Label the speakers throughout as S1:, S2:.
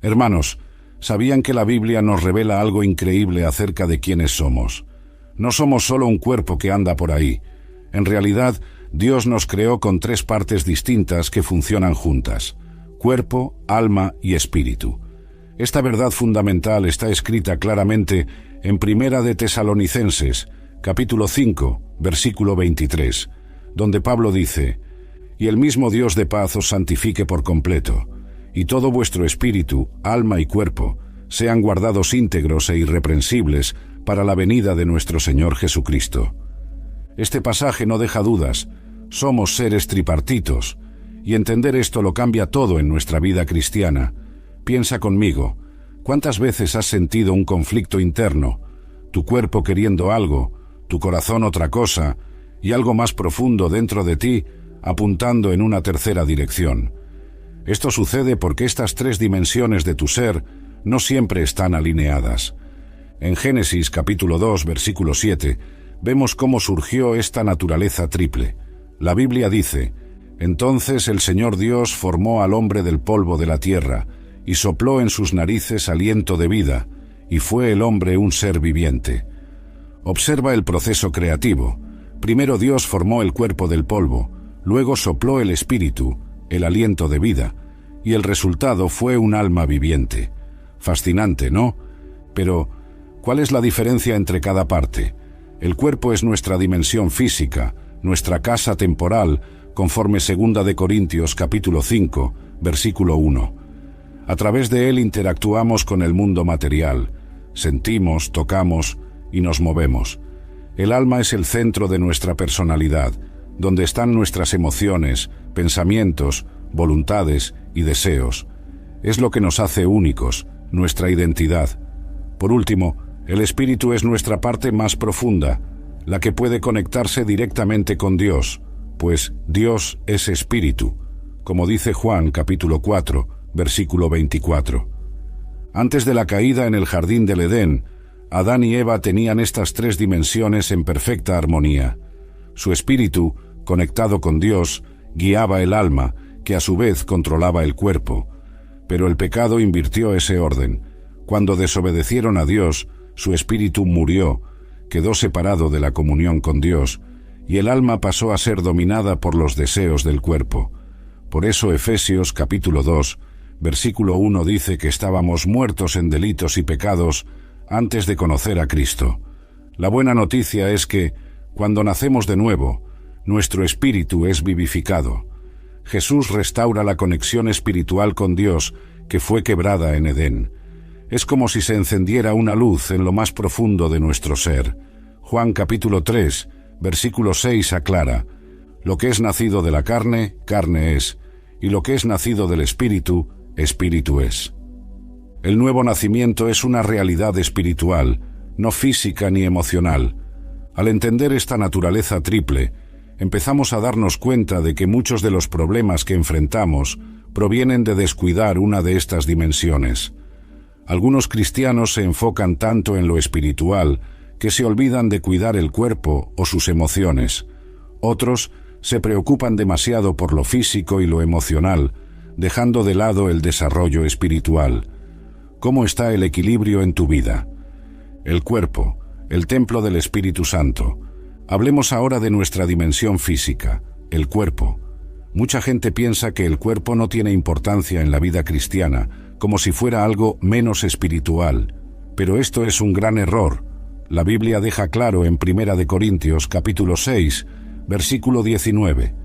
S1: Hermanos, ¿sabían que la Biblia nos revela algo increíble acerca de quiénes somos? No somos solo un cuerpo que anda por ahí. En realidad, Dios nos creó con 3 partes distintas que funcionan juntas: cuerpo, alma y espíritu. Esta verdad fundamental está escrita claramente en Primera de Tesalonicenses, capítulo 5, versículo 23, donde Pablo dice: «Y el mismo Dios de paz os santifique por completo, y todo vuestro espíritu, alma y cuerpo sean guardados íntegros e irreprensibles para la venida de nuestro Señor Jesucristo». Este pasaje no deja dudas. Somos seres tripartitos, y entender esto lo cambia todo en nuestra vida cristiana. Piensa conmigo, ¿cuántas veces has sentido un conflicto interno? Tu cuerpo queriendo algo, tu corazón otra cosa, y algo más profundo dentro de ti apuntando en una tercera dirección. Esto sucede porque estas 3 dimensiones de tu ser no siempre están alineadas. En Génesis capítulo 2, versículo 7, vemos cómo surgió esta naturaleza triple. La Biblia dice: «Entonces el Señor Dios formó al hombre del polvo de la tierra, y sopló en sus narices aliento de vida, y fue el hombre un ser viviente». Observa el proceso creativo. Primero Dios formó el cuerpo del polvo, luego sopló el espíritu, el aliento de vida, y el resultado fue un alma viviente. Fascinante, ¿no? Pero, ¿cuál es la diferencia entre cada parte? El cuerpo es nuestra dimensión física, nuestra casa temporal, conforme 2 de Corintios capítulo 5, versículo 1. A través de él interactuamos con el mundo material, sentimos, tocamos y nos movemos. El alma es el centro de nuestra personalidad, donde están nuestras emociones, pensamientos, voluntades y deseos. Es lo que nos hace únicos, nuestra identidad. Por último, el espíritu es nuestra parte más profunda, la que puede conectarse directamente con Dios, pues Dios es espíritu, como dice Juan capítulo 4, versículo 24. Antes de la caída en el jardín del Edén, Adán y Eva tenían estas 3 dimensiones en perfecta armonía. Su espíritu, conectado con Dios, guiaba el alma, que a su vez controlaba el cuerpo. Pero el pecado invirtió ese orden. Cuando desobedecieron a Dios, su espíritu murió, quedó separado de la comunión con Dios, y el alma pasó a ser dominada por los deseos del cuerpo. Por eso Efesios capítulo 2, versículo 1 dice que estábamos muertos en delitos y pecados antes de conocer a Cristo. La buena noticia es que, cuando nacemos de nuevo, nuestro espíritu es vivificado. Jesús restaura la conexión espiritual con Dios que fue quebrada en Edén. Es como si se encendiera una luz en lo más profundo de nuestro ser. Juan capítulo 3, versículo 6 aclara: «Lo que es nacido de la carne, carne es, y lo que es nacido del espíritu, espíritu es». El nuevo nacimiento es una realidad espiritual, no física ni emocional. Al entender esta naturaleza triple, empezamos a darnos cuenta de que muchos de los problemas que enfrentamos provienen de descuidar una de estas dimensiones. Algunos cristianos se enfocan tanto en lo espiritual que se olvidan de cuidar el cuerpo o sus emociones. Otros se preocupan demasiado por lo físico y lo emocional, dejando de lado el desarrollo espiritual. ¿Cómo está el equilibrio en tu vida? El cuerpo, el templo del Espíritu Santo. Hablemos ahora de nuestra dimensión física, el cuerpo. Mucha gente piensa que el cuerpo no tiene importancia en la vida cristiana, como si fuera algo menos espiritual. Pero esto es un gran error. La Biblia deja claro en 1 de Corintios capítulo 6, versículo 19.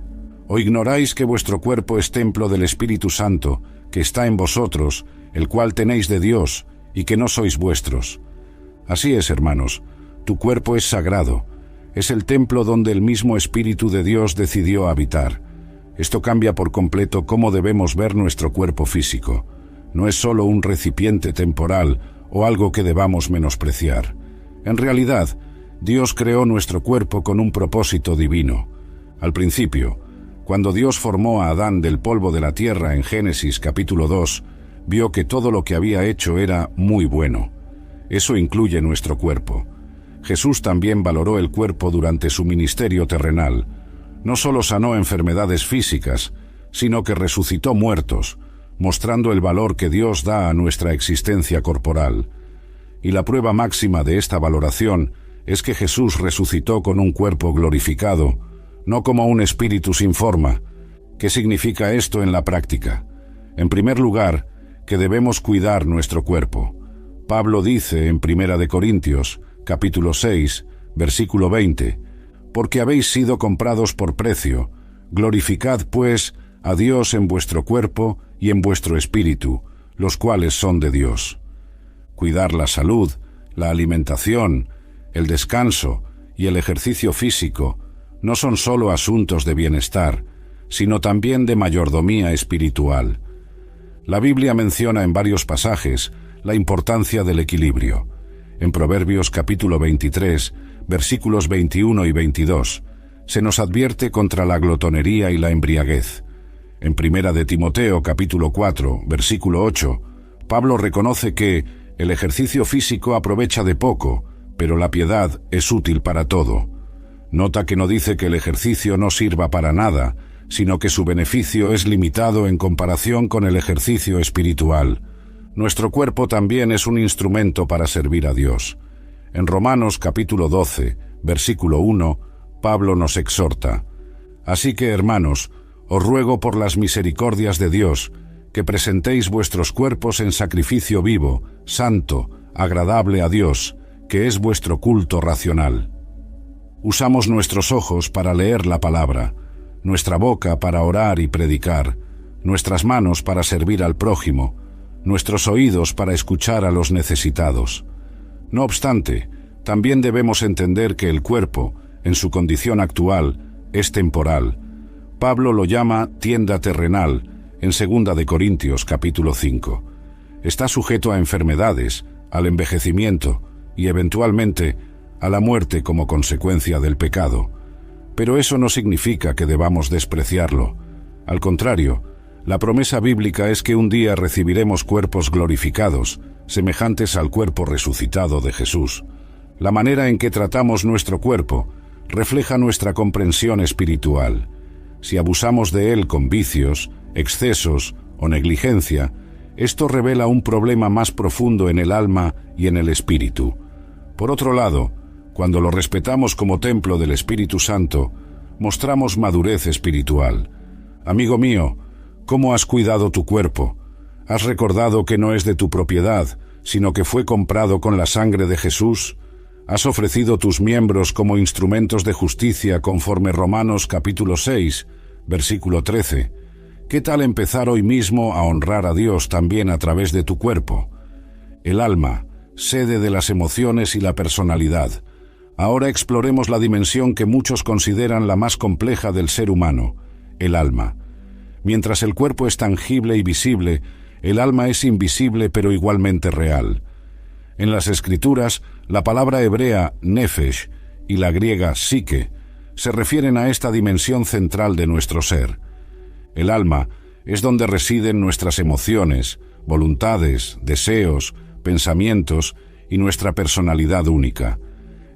S1: «¿O ignoráis que vuestro cuerpo es templo del Espíritu Santo, que está en vosotros, el cual tenéis de Dios, y que no sois vuestros?» Así es, hermanos, tu cuerpo es sagrado. Es el templo donde el mismo Espíritu de Dios decidió habitar. Esto cambia por completo cómo debemos ver nuestro cuerpo físico. No es solo un recipiente temporal o algo que debamos menospreciar. En realidad, Dios creó nuestro cuerpo con un propósito divino. Al principio, cuando Dios formó a Adán del polvo de la tierra en Génesis capítulo 2, vio que todo lo que había hecho era muy bueno. Eso incluye nuestro cuerpo. Jesús también valoró el cuerpo durante su ministerio terrenal. No solo sanó enfermedades físicas, sino que resucitó muertos, mostrando el valor que Dios da a nuestra existencia corporal. Y la prueba máxima de esta valoración es que Jesús resucitó con un cuerpo glorificado, no como un espíritu sin forma. ¿Qué significa esto en la práctica? En primer lugar, que debemos cuidar nuestro cuerpo. Pablo dice en 1 Corintios, capítulo 6, versículo 20, «Porque habéis sido comprados por precio, glorificad pues a Dios en vuestro cuerpo y en vuestro espíritu, los cuales son de Dios». Cuidar la salud, la alimentación, el descanso y el ejercicio físico no son solo asuntos de bienestar, sino también de mayordomía espiritual. La Biblia menciona en varios pasajes la importancia del equilibrio. En Proverbios capítulo 23, versículos 21 y 22, se nos advierte contra la glotonería y la embriaguez. En 1 de Timoteo capítulo 4, versículo 8, Pablo reconoce que el ejercicio físico aprovecha de poco, pero la piedad es útil para todo. Nota que no dice que el ejercicio no sirva para nada, sino que su beneficio es limitado en comparación con el ejercicio espiritual. Nuestro cuerpo también es un instrumento para servir a Dios. En Romanos capítulo 12, versículo 1, Pablo nos exhorta: «Así que, hermanos, os ruego por las misericordias de Dios, que presentéis vuestros cuerpos en sacrificio vivo, santo, agradable a Dios, que es vuestro culto racional». Usamos nuestros ojos para leer la palabra, nuestra boca para orar y predicar, nuestras manos para servir al prójimo, nuestros oídos para escuchar a los necesitados. No obstante, también debemos entender que el cuerpo, en su condición actual, es temporal. Pablo lo llama tienda terrenal, en 2 de Corintios capítulo 5. Está sujeto a enfermedades, al envejecimiento y, eventualmente, a la muerte como consecuencia del pecado. Pero eso no significa que debamos despreciarlo. Al contrario, la promesa bíblica es que un día recibiremos cuerpos glorificados, semejantes al cuerpo resucitado de Jesús. La manera en que tratamos nuestro cuerpo refleja nuestra comprensión espiritual. Si abusamos de él con vicios, excesos o negligencia, esto revela un problema más profundo en el alma y en el espíritu. Por otro lado, cuando lo respetamos como templo del Espíritu Santo, mostramos madurez espiritual. Amigo mío, ¿cómo has cuidado tu cuerpo? ¿Has recordado que no es de tu propiedad, sino que fue comprado con la sangre de Jesús? ¿Has ofrecido tus miembros como instrumentos de justicia conforme Romanos capítulo 6, versículo 13? ¿Qué tal empezar hoy mismo a honrar a Dios también a través de tu cuerpo? El alma, sede de las emociones y la personalidad. Ahora exploremos la dimensión que muchos consideran la más compleja del ser humano, el alma. Mientras el cuerpo es tangible y visible, el alma es invisible pero igualmente real. En las Escrituras, la palabra hebrea nefesh y la griega psique se refieren a esta dimensión central de nuestro ser. El alma es donde residen nuestras emociones, voluntades, deseos, pensamientos y nuestra personalidad única.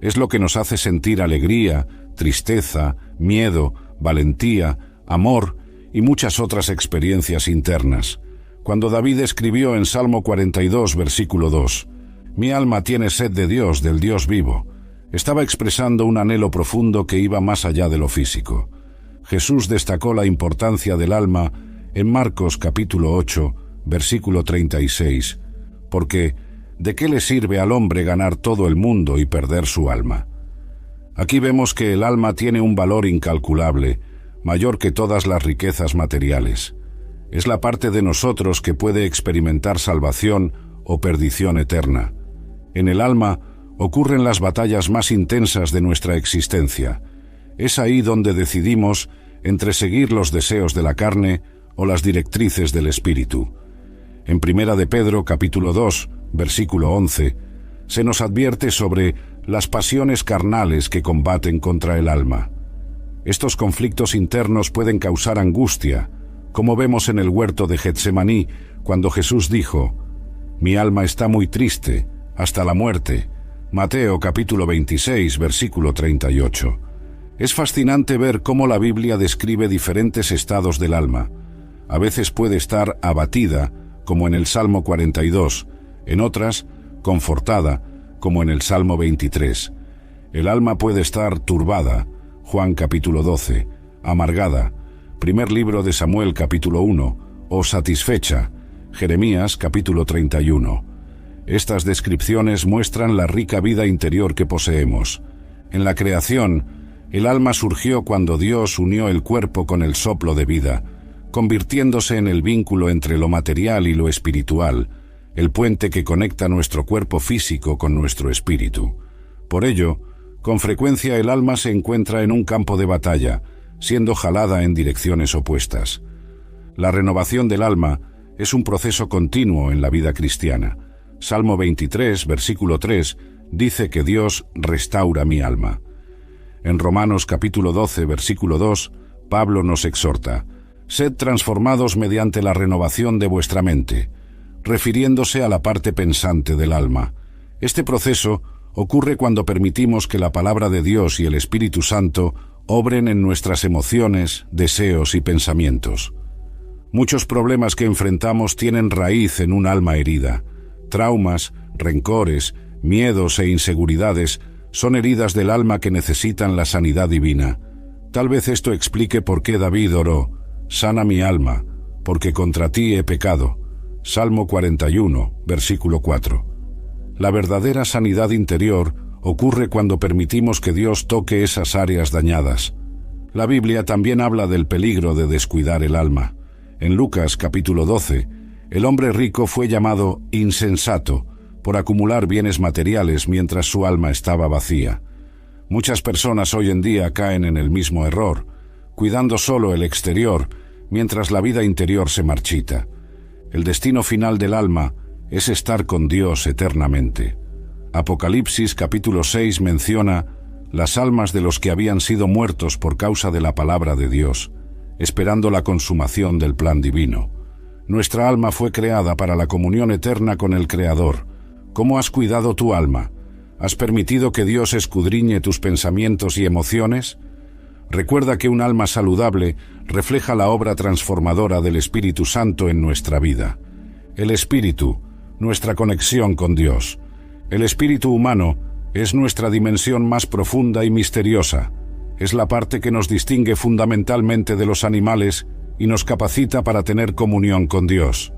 S1: Es lo que nos hace sentir alegría, tristeza, miedo, valentía, amor y muchas otras experiencias internas. Cuando David escribió en Salmo 42, versículo 2, «Mi alma tiene sed de Dios, del Dios vivo», estaba expresando un anhelo profundo que iba más allá de lo físico. Jesús destacó la importancia del alma en Marcos capítulo 8, versículo 36, porque ¿de qué le sirve al hombre ganar todo el mundo y perder su alma? Aquí vemos que el alma tiene un valor incalculable, mayor que todas las riquezas materiales. Es la parte de nosotros que puede experimentar salvación o perdición eterna. En el alma ocurren las batallas más intensas de nuestra existencia. Es ahí donde decidimos entre seguir los deseos de la carne o las directrices del espíritu. En 1 de Pedro capítulo 2, versículo 11, se nos advierte sobre las pasiones carnales que combaten contra el alma. Estos conflictos internos pueden causar angustia, como vemos en el huerto de Getsemaní, cuando Jesús dijo: «Mi alma está muy triste, hasta la muerte». Mateo capítulo 26, versículo 38. Es fascinante ver cómo la Biblia describe diferentes estados del alma. A veces puede estar abatida, como en el Salmo 42, en otras, confortada, como en el Salmo 23. El alma puede estar turbada, Juan capítulo 12, amargada, primer libro de Samuel capítulo 1, o satisfecha, Jeremías capítulo 31. Estas descripciones muestran la rica vida interior que poseemos. En la creación, el alma surgió cuando Dios unió el cuerpo con el soplo de vida, convirtiéndose en el vínculo entre lo material y lo espiritual, el puente que conecta nuestro cuerpo físico con nuestro espíritu. Por ello, con frecuencia el alma se encuentra en un campo de batalla, siendo jalada en direcciones opuestas. La renovación del alma es un proceso continuo en la vida cristiana. Salmo 23, versículo 3, dice que Dios restaura mi alma. En Romanos capítulo 12, versículo 2, Pablo nos exhorta: «Sed transformados mediante la renovación de vuestra mente», refiriéndose a la parte pensante del alma. Este proceso ocurre cuando permitimos que la palabra de Dios y el Espíritu Santo obren en nuestras emociones, deseos y pensamientos. Muchos problemas que enfrentamos tienen raíz en un alma herida. Traumas, rencores, miedos e inseguridades son heridas del alma que necesitan la sanidad divina. Tal vez esto explique por qué David oró: «Sana mi alma, porque contra ti he pecado». Salmo 41, versículo 4. La verdadera sanidad interior ocurre cuando permitimos que Dios toque esas áreas dañadas. La Biblia también habla del peligro de descuidar el alma. En Lucas capítulo 12, el hombre rico fue llamado insensato por acumular bienes materiales mientras su alma estaba vacía. Muchas personas hoy en día caen en el mismo error, cuidando solo el exterior, mientras la vida interior se marchita. El destino final del alma es estar con Dios eternamente. Apocalipsis capítulo 6 menciona las almas de los que habían sido muertos por causa de la palabra de Dios, esperando la consumación del plan divino. Nuestra alma fue creada para la comunión eterna con el Creador. ¿Cómo has cuidado tu alma? ¿Has permitido que Dios escudriñe tus pensamientos y emociones? Recuerda que un alma saludable refleja la obra transformadora del Espíritu Santo en nuestra vida. El Espíritu, nuestra conexión con Dios. El espíritu humano es nuestra dimensión más profunda y misteriosa. Es la parte que nos distingue fundamentalmente de los animales y nos capacita para tener comunión con Dios.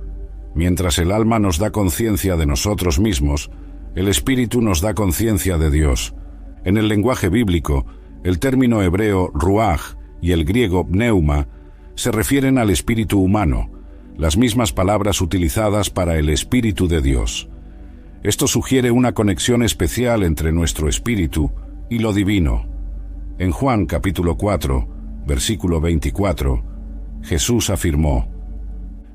S1: Mientras el alma nos da conciencia de nosotros mismos, el espíritu nos da conciencia de Dios. En el lenguaje bíblico, el término hebreo ruaj y el griego pneuma se refieren al espíritu humano, las mismas palabras utilizadas para el Espíritu de Dios. Esto sugiere una conexión especial entre nuestro espíritu y lo divino. En Juan capítulo 4, versículo 24, Jesús afirmó: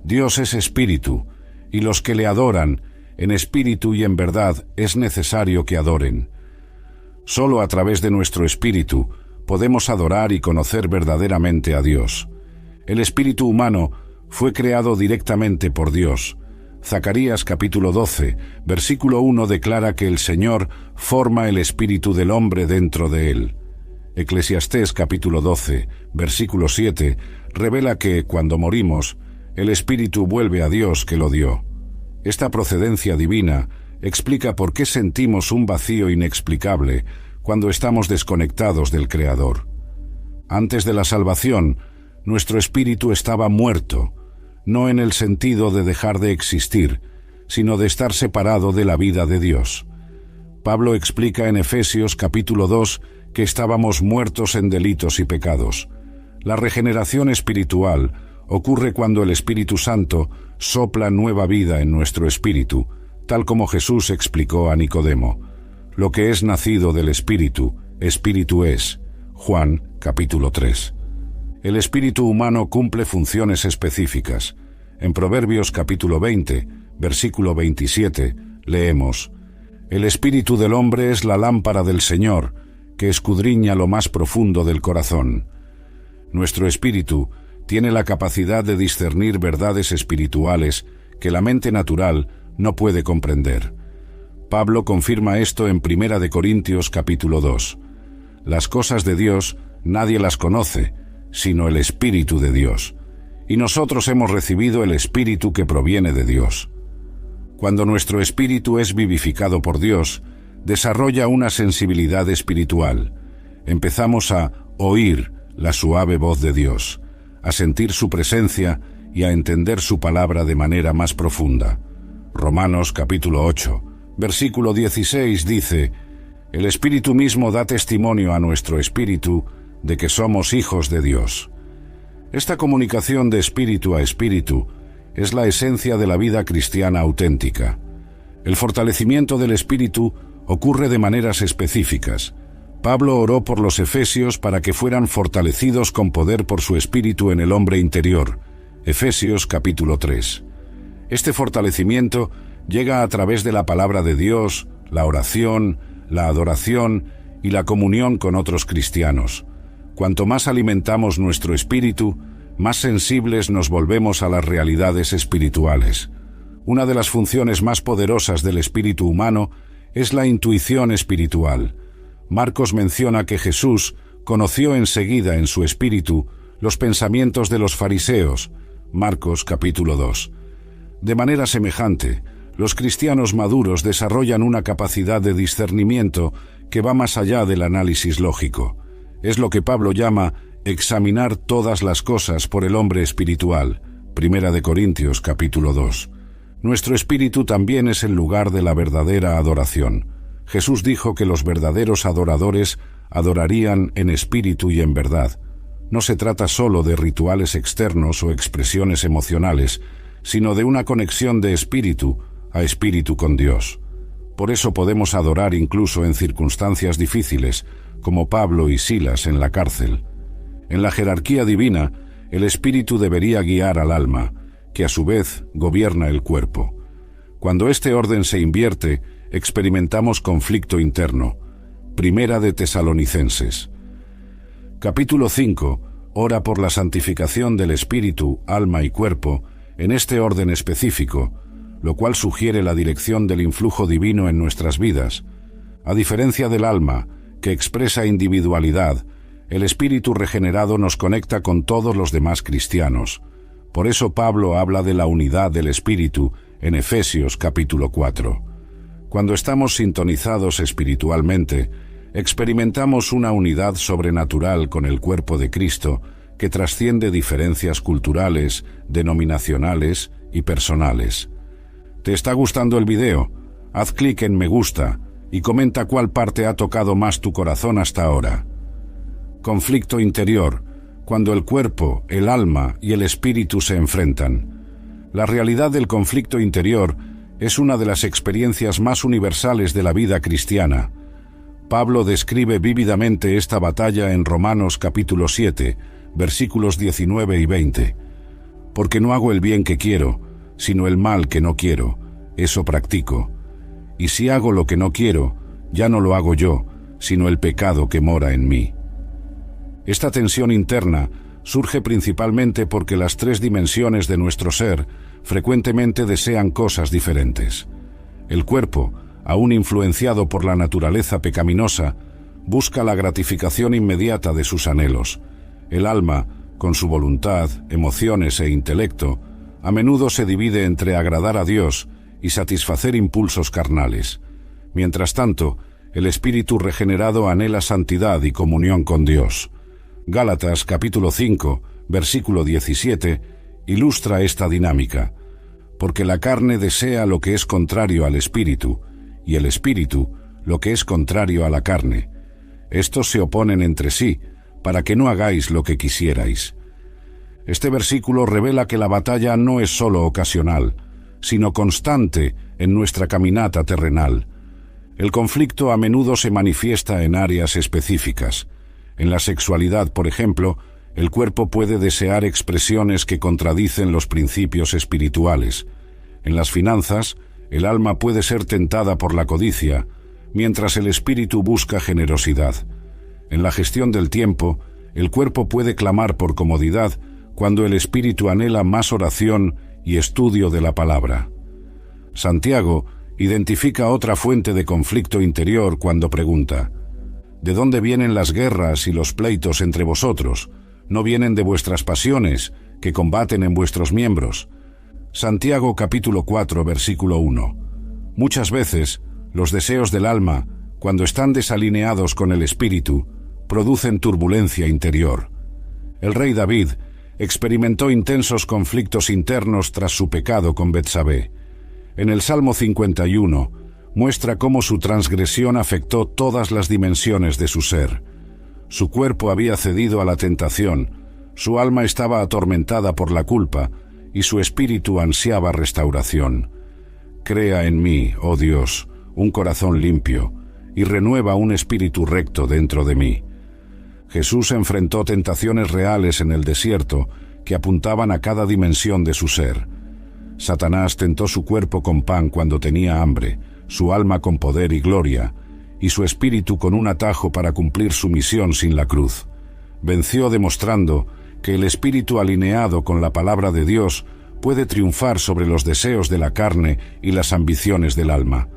S1: «Dios es espíritu, y los que le adoran, en espíritu y en verdad, es necesario que adoren». Solo a través de nuestro espíritu podemos adorar y conocer verdaderamente a Dios. El espíritu humano fue creado directamente por Dios. Zacarías capítulo 12, versículo 1 declara que el Señor forma el espíritu del hombre dentro de él. Eclesiastés capítulo 12, versículo 7 revela que, cuando morimos, el espíritu vuelve a Dios que lo dio. Esta procedencia divina explica por qué sentimos un vacío inexplicable cuando estamos desconectados del Creador. Antes de la salvación, nuestro espíritu estaba muerto, no en el sentido de dejar de existir, sino de estar separado de la vida de Dios. Pablo explica en Efesios capítulo 2 que estábamos muertos en delitos y pecados. La regeneración espiritual ocurre cuando el Espíritu Santo sopla nueva vida en nuestro espíritu, tal como Jesús explicó a Nicodemo. Lo que es nacido del Espíritu, Espíritu es. Juan capítulo 3. El espíritu humano cumple funciones específicas. En Proverbios capítulo 20, versículo 27, leemos: «El espíritu del hombre es la lámpara del Señor, que escudriña lo más profundo del corazón». Nuestro espíritu tiene la capacidad de discernir verdades espirituales que la mente natural no puede comprender. Pablo confirma esto en 1 Corintios capítulo 2. Las cosas de Dios nadie las conoce, sino el Espíritu de Dios. y nosotros hemos recibido el Espíritu que proviene de Dios. Cuando nuestro espíritu es vivificado por Dios, desarrolla una sensibilidad espiritual. Empezamos a oír la suave voz de Dios, a sentir su presencia y a entender su palabra de manera más profunda. Romanos capítulo 8, versículo 16 dice: «El Espíritu mismo da testimonio a nuestro espíritu de que somos hijos de Dios». Esta comunicación de espíritu a espíritu es la esencia de la vida cristiana auténtica. El fortalecimiento del espíritu ocurre de maneras específicas. Pablo oró por los efesios para que fueran fortalecidos con poder por su espíritu en el hombre interior. Efesios capítulo 3. Este fortalecimiento llega a través de la palabra de Dios, la oración, la adoración y la comunión con otros cristianos. Cuanto más alimentamos nuestro espíritu, más sensibles nos volvemos a las realidades espirituales. Una de las funciones más poderosas del espíritu humano es la intuición espiritual. Marcos menciona que Jesús conoció enseguida en su espíritu los pensamientos de los fariseos. Marcos capítulo 2. De manera semejante, los cristianos maduros desarrollan una capacidad de discernimiento que va más allá del análisis lógico. Es lo que Pablo llama examinar todas las cosas por el hombre espiritual. Primera de Corintios capítulo 2. Nuestro espíritu también es el lugar de la verdadera adoración. Jesús dijo que los verdaderos adoradores adorarían en espíritu y en verdad. No se trata solo de rituales externos o expresiones emocionales, sino de una conexión de espíritu a espíritu con Dios. Por eso podemos adorar incluso en circunstancias difíciles, como Pablo y Silas en la cárcel. En la jerarquía divina, el espíritu debería guiar al alma, que a su vez gobierna el cuerpo. Cuando este orden se invierte, experimentamos conflicto interno. Primera de Tesalonicenses. Capítulo 5. Ora por la santificación del espíritu, alma y cuerpo, en este orden específico, lo cual sugiere la dirección del influjo divino en nuestras vidas. A diferencia del alma, que expresa individualidad, el espíritu regenerado nos conecta con todos los demás cristianos. Por eso Pablo habla de la unidad del espíritu en Efesios capítulo 4. Cuando estamos sintonizados espiritualmente, experimentamos una unidad sobrenatural con el cuerpo de Cristo que trasciende diferencias culturales, denominacionales y personales. ¿Te está gustando el video? Haz clic en me gusta y comenta cuál parte ha tocado más tu corazón hasta ahora. Conflicto interior, cuando el cuerpo, el alma y el espíritu se enfrentan. La realidad del conflicto interior es una de las experiencias más universales de la vida cristiana. Pablo describe vívidamente esta batalla en Romanos capítulo 7, versículos 19 y 20. Porque no hago el bien que quiero, sino el mal que no quiero, eso practico. Y si hago lo que no quiero, ya no lo hago yo, sino el pecado que mora en mí. Esta tensión interna surge principalmente porque las tres dimensiones de nuestro ser frecuentemente desean cosas diferentes. El cuerpo, aún influenciado por la naturaleza pecaminosa, busca la gratificación inmediata de sus anhelos. El alma, con su voluntad, emociones e intelecto, a menudo se divide entre agradar a Dios y satisfacer impulsos carnales. Mientras tanto, el espíritu regenerado anhela santidad y comunión con Dios. Gálatas capítulo 5, versículo 17, ilustra esta dinámica. Porque la carne desea lo que es contrario al espíritu, y el espíritu lo que es contrario a la carne. Estos se oponen entre sí, para que no hagáis lo que quisierais. Este versículo revela que la batalla no es solo ocasional, sino constante en nuestra caminata terrenal. El conflicto a menudo se manifiesta en áreas específicas. En la sexualidad, por ejemplo, el cuerpo puede desear expresiones que contradicen los principios espirituales. En las finanzas, el alma puede ser tentada por la codicia, mientras el espíritu busca generosidad. En la gestión del tiempo, el cuerpo puede clamar por comodidad cuando el espíritu anhela más oración y estudio de la palabra. Santiago identifica otra fuente de conflicto interior cuando pregunta: ¿de dónde vienen las guerras y los pleitos entre vosotros? ¿No vienen de vuestras pasiones, que combaten en vuestros miembros. Santiago capítulo 4, versículo 1. Muchas veces, los deseos del alma, cuando están desalineados con el espíritu, producen turbulencia interior. El rey David experimentó intensos conflictos internos tras su pecado con Betsabé. En el Salmo 51, muestra cómo su transgresión afectó todas las dimensiones de su ser. Su cuerpo había cedido a la tentación, su alma estaba atormentada por la culpa y su espíritu ansiaba restauración. Crea en mí, oh Dios, un corazón limpio y renueva un espíritu recto dentro de mí. Jesús enfrentó tentaciones reales en el desierto que apuntaban a cada dimensión de su ser. Satanás tentó su cuerpo con pan cuando tenía hambre, su alma con poder y gloria, y su espíritu con un atajo para cumplir su misión sin la cruz. Venció demostrando que el espíritu alineado con la palabra de Dios puede triunfar sobre los deseos de la carne y las ambiciones del alma.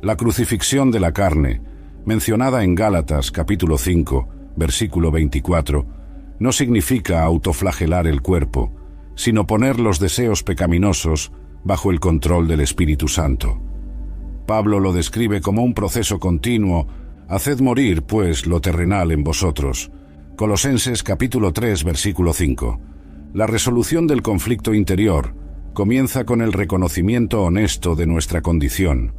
S1: La crucifixión de la carne, mencionada en Gálatas capítulo 5, versículo 24, no significa autoflagelar el cuerpo, sino poner los deseos pecaminosos bajo el control del Espíritu Santo. Pablo lo describe como un proceso continuo: haced morir, pues, lo terrenal en vosotros. Colosenses capítulo 3, versículo 5. La resolución del conflicto interior comienza con el reconocimiento honesto de nuestra condición.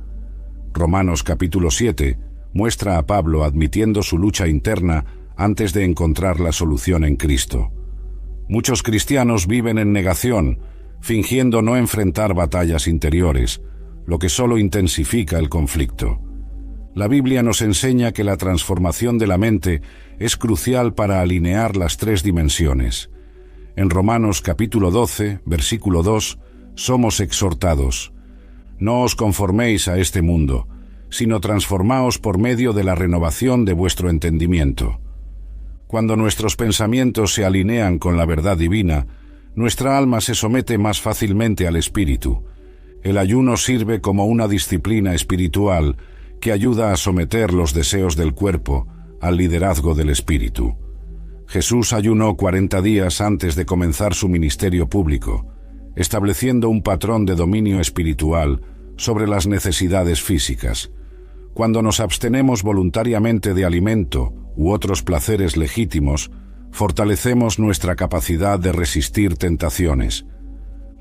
S1: Romanos capítulo 7 muestra a Pablo admitiendo su lucha interna antes de encontrar la solución en Cristo. Muchos cristianos viven en negación, fingiendo no enfrentar batallas interiores, lo que solo intensifica el conflicto. La Biblia nos enseña que la transformación de la mente es crucial para alinear las tres dimensiones. En Romanos capítulo 12, versículo 2, somos exhortados: no os conforméis a este mundo, sino transformaos por medio de la renovación de vuestro entendimiento. Cuando nuestros pensamientos se alinean con la verdad divina, nuestra alma se somete más fácilmente al Espíritu. El ayuno sirve como una disciplina espiritual que ayuda a someter los deseos del cuerpo al liderazgo del Espíritu. Jesús ayunó 40 días antes de comenzar su ministerio público, estableciendo un patrón de dominio espiritual sobre las necesidades físicas. Cuando nos abstenemos voluntariamente de alimento u otros placeres legítimos, fortalecemos nuestra capacidad de resistir tentaciones.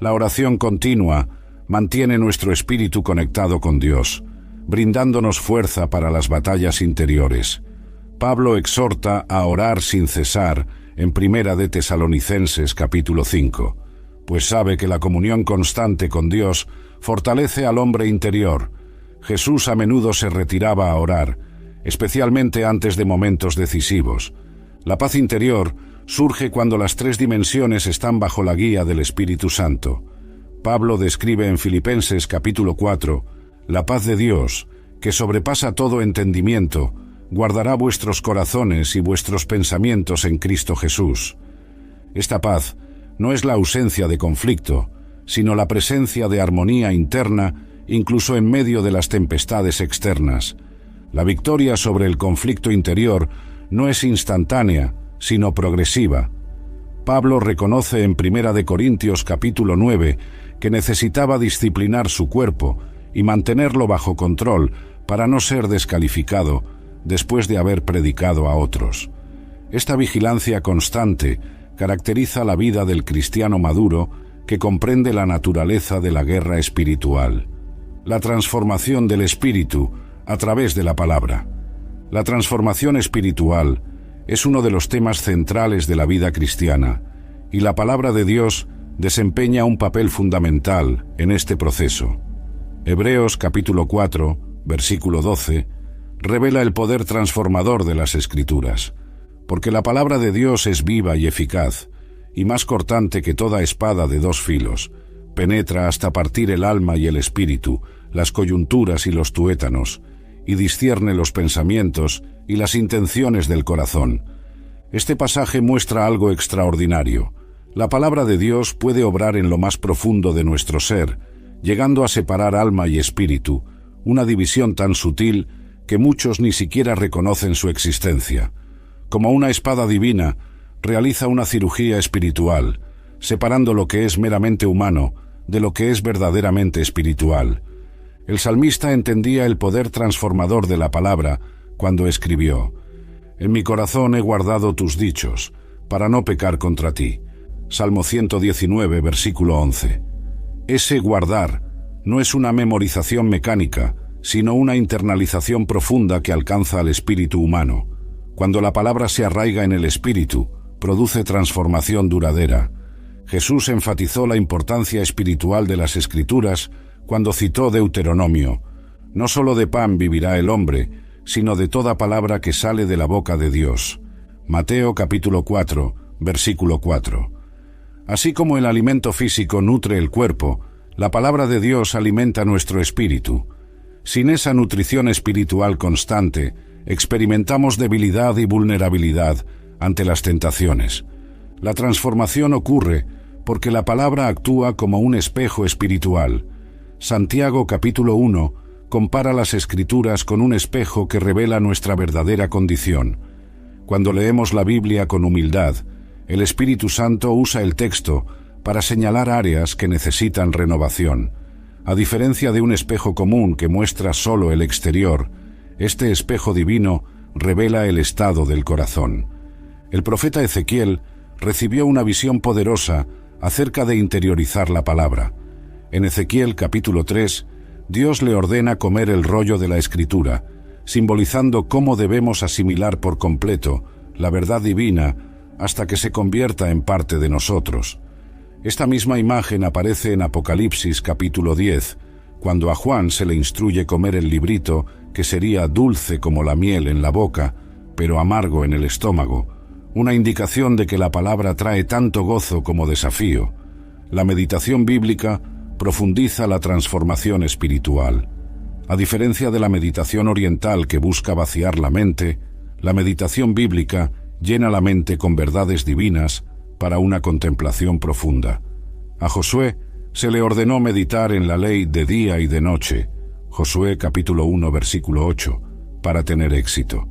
S1: La oración continua mantiene nuestro espíritu conectado con Dios, brindándonos fuerza para las batallas interiores. Pablo exhorta a orar sin cesar en Primera de Tesalonicenses capítulo 5, pues sabe que la comunión constante con Dios fortalece al hombre interior. Jesús a menudo se retiraba a orar, especialmente antes de momentos decisivos. La paz interior surge cuando las tres dimensiones están bajo la guía del Espíritu Santo. Pablo describe en Filipenses capítulo 4: la paz de Dios, que sobrepasa todo entendimiento, guardará vuestros corazones y vuestros pensamientos en Cristo Jesús. Esta paz no es la ausencia de conflicto, sino la presencia de armonía interna, incluso en medio de las tempestades externas. La victoria sobre el conflicto interior no es instantánea, sino progresiva. Pablo reconoce en 1 Corintios capítulo 9 que necesitaba disciplinar su cuerpo y mantenerlo bajo control para no ser descalificado después de haber predicado a otros. Esta vigilancia constante caracteriza la vida del cristiano maduro que comprende la naturaleza de la guerra espiritual. La transformación del espíritu a través de la palabra. La transformación espiritual es uno de los temas centrales de la vida cristiana, y la palabra de Dios desempeña un papel fundamental en este proceso. Hebreos capítulo 4, versículo 12, revela el poder transformador de las Escrituras, porque la palabra de Dios es viva y eficaz, y más cortante que toda espada de dos filos, penetra hasta partir el alma y el espíritu, las coyunturas y los tuétanos, y discierne los pensamientos y las intenciones del corazón. Este pasaje muestra algo extraordinario. La palabra de Dios puede obrar en lo más profundo de nuestro ser, llegando a separar alma y espíritu, una división tan sutil que muchos ni siquiera reconocen su existencia. Como una espada divina, realiza una cirugía espiritual, separando lo que es meramente humano de lo que es verdaderamente espiritual. El salmista entendía el poder transformador de la palabra cuando escribió: «En mi corazón he guardado tus dichos, para no pecar contra ti». Salmo 119, versículo 11. Ese guardar no es una memorización mecánica, sino una internalización profunda que alcanza al espíritu humano. Cuando la palabra se arraiga en el espíritu, produce transformación duradera. Jesús enfatizó la importancia espiritual de las Escrituras cuando citó Deuteronomio: «No solo de pan vivirá el hombre, sino de toda palabra que sale de la boca de Dios». Mateo capítulo 4, versículo 4. Así como el alimento físico nutre el cuerpo, la palabra de Dios alimenta nuestro espíritu. Sin esa nutrición espiritual constante, experimentamos debilidad y vulnerabilidad ante las tentaciones. La transformación ocurre porque la palabra actúa como un espejo espiritual. Santiago capítulo 1 compara las Escrituras con un espejo que revela nuestra verdadera condición. Cuando leemos la Biblia con humildad, el Espíritu Santo usa el texto para señalar áreas que necesitan renovación. A diferencia de un espejo común que muestra solo el exterior, este espejo divino revela el estado del corazón. El profeta Ezequiel recibió una visión poderosa acerca de interiorizar la palabra. En Ezequiel capítulo 3, Dios le ordena comer el rollo de la Escritura, simbolizando cómo debemos asimilar por completo la verdad divina hasta que se convierta en parte de nosotros. Esta misma imagen aparece en Apocalipsis capítulo 10, cuando a Juan se le instruye comer el librito que sería dulce como la miel en la boca, pero amargo en el estómago, una indicación de que la palabra trae tanto gozo como desafío. La meditación bíblica profundiza la transformación espiritual. A diferencia de la meditación oriental que busca vaciar la mente, la meditación bíblica llena la mente con verdades divinas para una contemplación profunda. A Josué se le ordenó meditar en la ley de día y de noche, Josué capítulo 1 versículo 8, para tener éxito.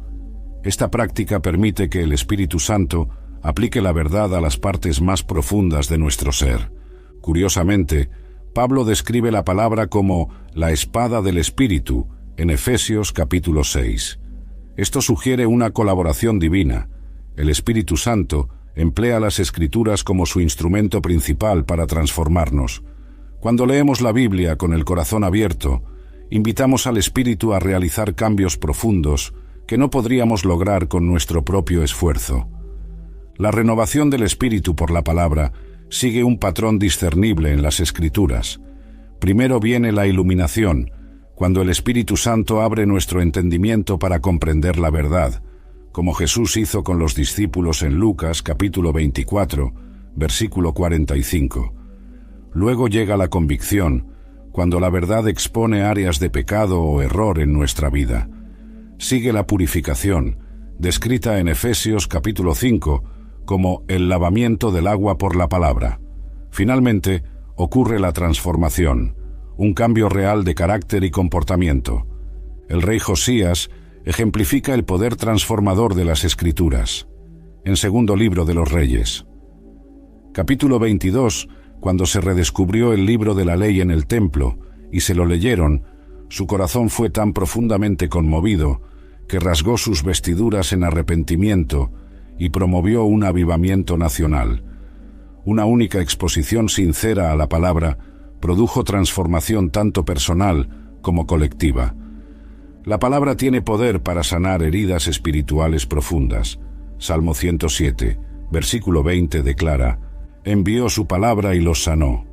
S1: Esta práctica permite que el Espíritu Santo aplique la verdad a las partes más profundas de nuestro ser. Curiosamente, Pablo describe la palabra como la espada del Espíritu en Efesios capítulo 6. Esto sugiere una colaboración divina. El Espíritu Santo emplea las Escrituras como su instrumento principal para transformarnos. Cuando leemos la Biblia con el corazón abierto, invitamos al Espíritu a realizar cambios profundos que no podríamos lograr con nuestro propio esfuerzo. La renovación del Espíritu por la palabra sigue un patrón discernible en las Escrituras. Primero viene la iluminación, cuando el Espíritu Santo abre nuestro entendimiento para comprender la verdad, como Jesús hizo con los discípulos en Lucas capítulo 24, versículo 45. Luego llega la convicción, cuando la verdad expone áreas de pecado o error en nuestra vida. Sigue la purificación, descrita en Efesios capítulo 5, como el lavamiento del agua por la palabra. Finalmente, ocurre la transformación, un cambio real de carácter y comportamiento. El rey Josías ejemplifica el poder transformador de las Escrituras. En Segundo Libro de los Reyes. Capítulo 22, cuando se redescubrió el libro de la ley en el templo y se lo leyeron, su corazón fue tan profundamente conmovido que rasgó sus vestiduras en arrepentimiento y promovió un avivamiento nacional. Una única exposición sincera a la palabra produjo transformación tanto personal como colectiva. La palabra tiene poder para sanar heridas espirituales profundas. Salmo 107, versículo 20 declara: «Envió su palabra y los sanó».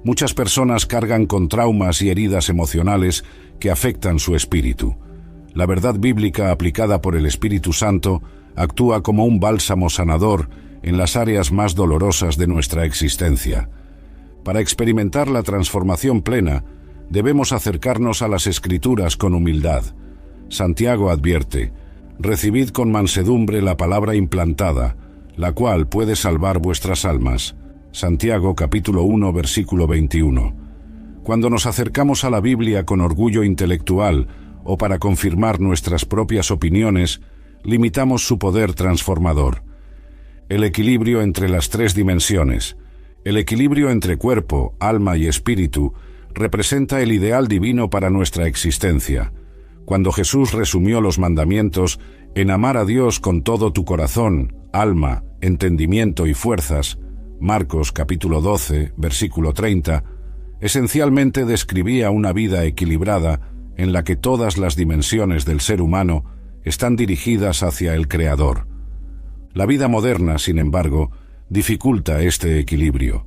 S1: Muchas personas cargan con traumas y heridas emocionales que afectan su espíritu. La verdad bíblica aplicada por el Espíritu Santo actúa como un bálsamo sanador en las áreas más dolorosas de nuestra existencia. Para experimentar la transformación plena, debemos acercarnos a las Escrituras con humildad. Santiago advierte: «Recibid con mansedumbre la palabra implantada, la cual puede salvar vuestras almas». Santiago capítulo 1 versículo 21. Cuando nos acercamos a la Biblia con orgullo intelectual o para confirmar nuestras propias opiniones, limitamos su poder transformador. El equilibrio entre las tres dimensiones, El equilibrio entre cuerpo, alma y espíritu representa el ideal divino para nuestra existencia. Cuando Jesús resumió los mandamientos en amar a Dios con todo tu corazón, alma, entendimiento y fuerzas, Marcos capítulo 12, versículo 30, esencialmente describía una vida equilibrada en la que todas las dimensiones del ser humano están dirigidas hacia el Creador. La vida moderna, sin embargo, dificulta este equilibrio.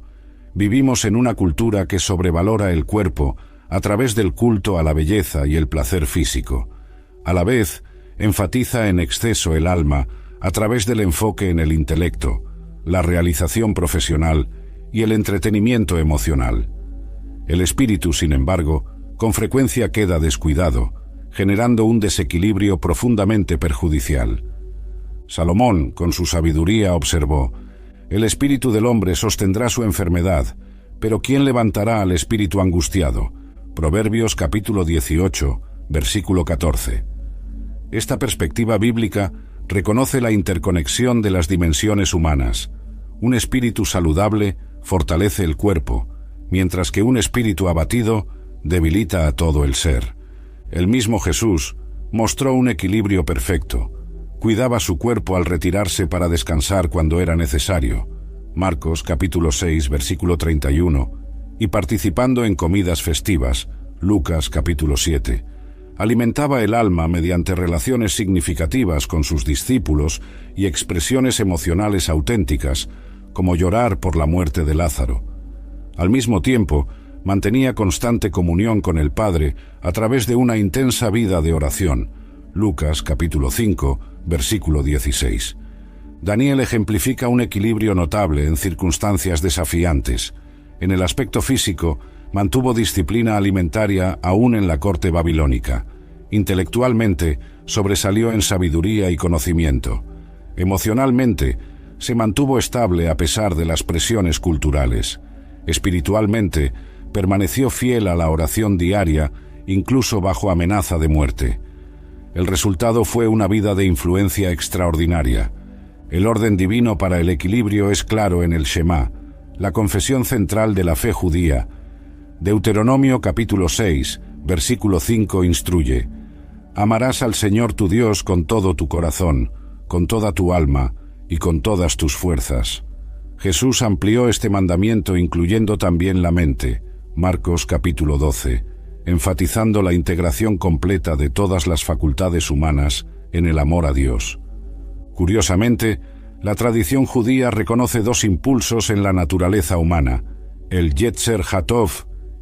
S1: Vivimos en una cultura que sobrevalora el cuerpo a través del culto a la belleza y el placer físico. A la vez, enfatiza en exceso el alma a través del enfoque en el intelecto, la realización profesional y el entretenimiento emocional. El espíritu, sin embargo, con frecuencia queda descuidado, generando un desequilibrio profundamente perjudicial. Salomón, con su sabiduría, observó: «El espíritu del hombre sostendrá su enfermedad, pero ¿quién levantará al espíritu angustiado?». Proverbios capítulo 18, versículo 14. Esta perspectiva bíblica reconoce la interconexión de las dimensiones humanas. Un espíritu saludable fortalece el cuerpo, mientras que un espíritu abatido debilita a todo el ser. El mismo Jesús mostró un equilibrio perfecto. Cuidaba su cuerpo al retirarse para descansar cuando era necesario, Marcos capítulo 6, versículo 31, y participando en comidas festivas, Lucas capítulo 7. Alimentaba el alma mediante relaciones significativas con sus discípulos y expresiones emocionales auténticas, como llorar por la muerte de Lázaro. Al mismo tiempo, mantenía constante comunión con el Padre a través de una intensa vida de oración, Lucas capítulo 5, versículo 16. Daniel ejemplifica un equilibrio notable en circunstancias desafiantes. En el aspecto físico, mantuvo disciplina alimentaria aún en la corte babilónica. Intelectualmente, sobresalió en sabiduría y conocimiento. Emocionalmente, se mantuvo estable a pesar de las presiones culturales. Espiritualmente, permaneció fiel a la oración diaria, incluso bajo amenaza de muerte. El resultado fue una vida de influencia extraordinaria. El orden divino para el equilibrio es claro en el Shema, la confesión central de la fe judía. Deuteronomio capítulo 6, versículo 5 instruye: «Amarás al Señor tu Dios con todo tu corazón, con toda tu alma y con todas tus fuerzas». Jesús amplió este mandamiento incluyendo también la mente, Marcos capítulo 12, enfatizando la integración completa de todas las facultades humanas en el amor a Dios. Curiosamente, la tradición judía reconoce dos impulsos en la naturaleza humana: el Yetzer Hatov,